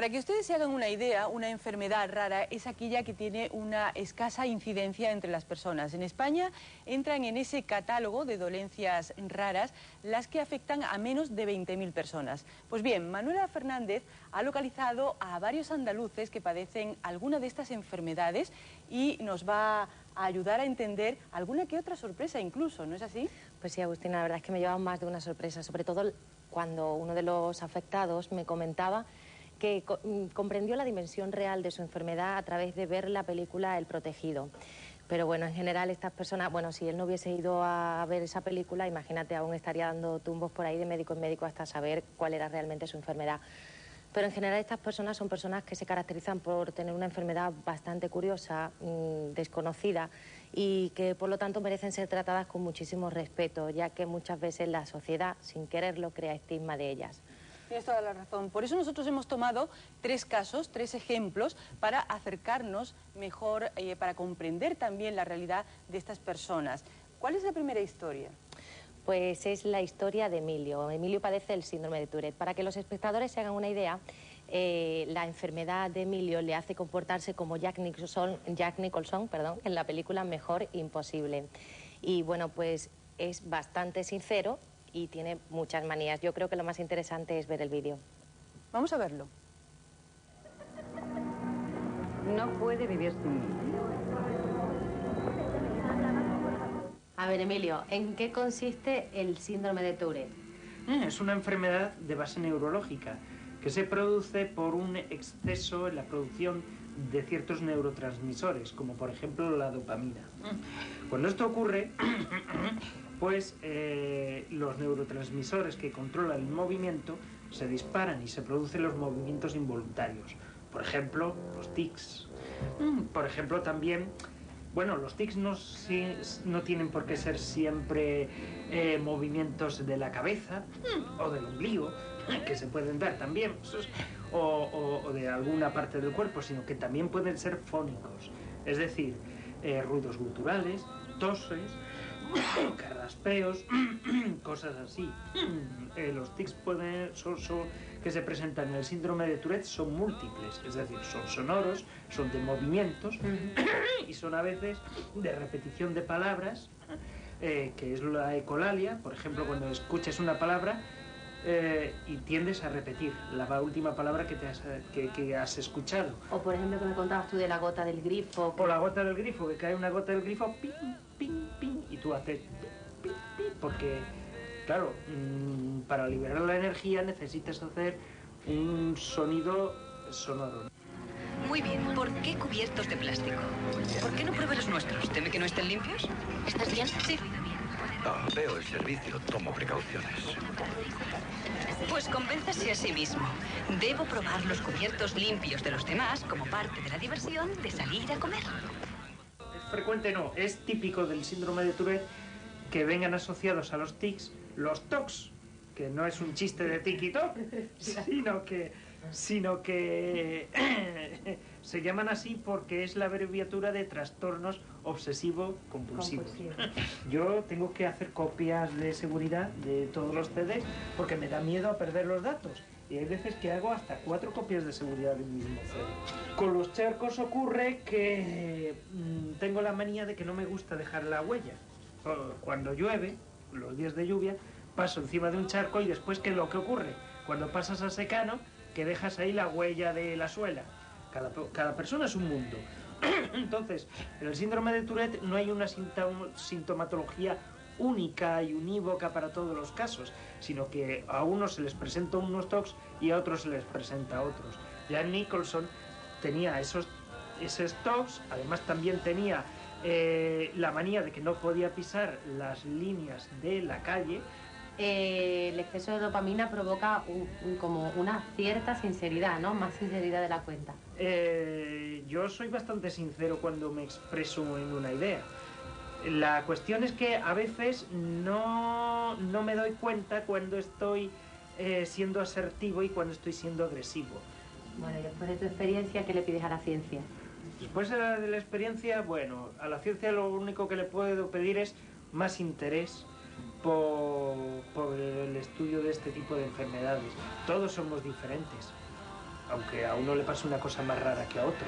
Para que ustedes se hagan una idea, una enfermedad rara es aquella que tiene una escasa incidencia entre las personas. En España entran en ese catálogo de dolencias raras las que afectan a menos de 20.000 personas. Pues bien, Manuela Fernández ha localizado a varios andaluces que padecen alguna de estas enfermedades y nos va a ayudar a entender alguna que otra sorpresa incluso, ¿no es así? Pues sí, Agustina, la verdad es que me llevaba más de una sorpresa, sobre todo cuando uno de los afectados me comentaba que comprendió la dimensión real de su enfermedad a través de ver la película El Protegido. Pero bueno, en general estas personas, bueno, si él no hubiese ido a ver esa película, imagínate, aún estaría dando tumbos por ahí de médico en médico hasta saber cuál era realmente su enfermedad. Pero en general estas personas son personas que se caracterizan por tener una enfermedad bastante curiosa, desconocida, y que por lo tanto merecen ser tratadas con muchísimo respeto, ya que muchas veces la sociedad, sin quererlo, crea estigma de ellas. Tienes toda la razón. Por eso nosotros hemos tomado 3 casos, 3 ejemplos, para acercarnos mejor, para comprender también la realidad de estas personas. ¿Cuál es la primera historia? Pues es la historia de Emilio. Emilio padece el síndrome de Tourette. Para que los espectadores se hagan una idea, la enfermedad de Emilio le hace comportarse como Jack Nicholson, en la película Mejor Imposible. Y bueno, pues es bastante sincero y tiene muchas manías. Yo creo que lo más interesante es ver el vídeo. Vamos a verlo. No puede vivir sin mí. A ver, Emilio, ¿en qué consiste el síndrome de Tourette? Es una enfermedad de base neurológica que se produce por un exceso en la producción de ciertos neurotransmisores, como por ejemplo la dopamina. Cuando esto ocurre, pues los neurotransmisores que controlan el movimiento se disparan y se producen los movimientos involuntarios. Por ejemplo, los tics. Por ejemplo, también... Bueno, los tics no tienen por qué ser siempre movimientos de la cabeza o del ombligo, que se pueden dar también, o de alguna parte del cuerpo, sino que también pueden ser fónicos, es decir, ruidos guturales, toses, carraspeos, cosas así. Los tics que se presentan en el síndrome de Tourette son múltiples, es decir, son sonoros, son de movimientos y son a veces de repetición de palabras, que es la ecolalia. Por ejemplo, cuando escuchas una palabra y tiendes a repetir la última palabra que has escuchado. O por ejemplo, que me contabas tú de la gota del grifo. O la gota del grifo, que cae una gota del grifo, ping, ping, ping, y tú haces ping, ping, porque... Claro, para liberar la energía necesitas hacer un sonido sonoro. Muy bien, ¿por qué cubiertos de plástico? ¿Por qué no pruebe los nuestros? ¿Teme que no estén limpios? ¿Estás bien? Sí. Veo el servicio, tomo precauciones. Pues convénzase a sí mismo. Debo probar los cubiertos limpios de los demás como parte de la diversión de salir a comer. Es frecuente, no, es típico del síndrome de Tourette que vengan asociados a los tics los TOCs, que no es un chiste de tic y toc, sino que se llaman así porque es la abreviatura de trastornos obsesivo-compulsivos. Yo tengo que hacer copias de seguridad de todos los CDs porque me da miedo a perder los datos. Y hay veces que hago hasta 4 copias de seguridad del mismo CD. Con los charcos ocurre que tengo la manía de que no me gusta dejar la huella. Cuando llueve, los días de lluvia, paso encima de un charco y después, ¿qué es lo que ocurre? Cuando pasas a secano, que dejas ahí la huella de la suela. Cada persona es un mundo. Entonces, en el síndrome de Tourette no hay una sintomatología única y unívoca para todos los casos, sino que a unos se les presenta unos TOCs y a otros se les presenta otros. Jack Nicholson tenía esos TOCs, además también tenía la manía de que no podía pisar las líneas de la calle. El exceso de dopamina provoca como una cierta sinceridad, ¿no? Más sinceridad de la cuenta. Yo soy bastante sincero cuando me expreso en una idea. La cuestión es que a veces no me doy cuenta cuando estoy siendo asertivo y cuando estoy siendo agresivo. Bueno, y después de tu experiencia, ¿qué le pides a la ciencia? Después de la experiencia, bueno, a la ciencia lo único que le puedo pedir es más interés por el estudio de este tipo de enfermedades. Todos somos diferentes. aunque a uno le pase una cosa más rara que a otro.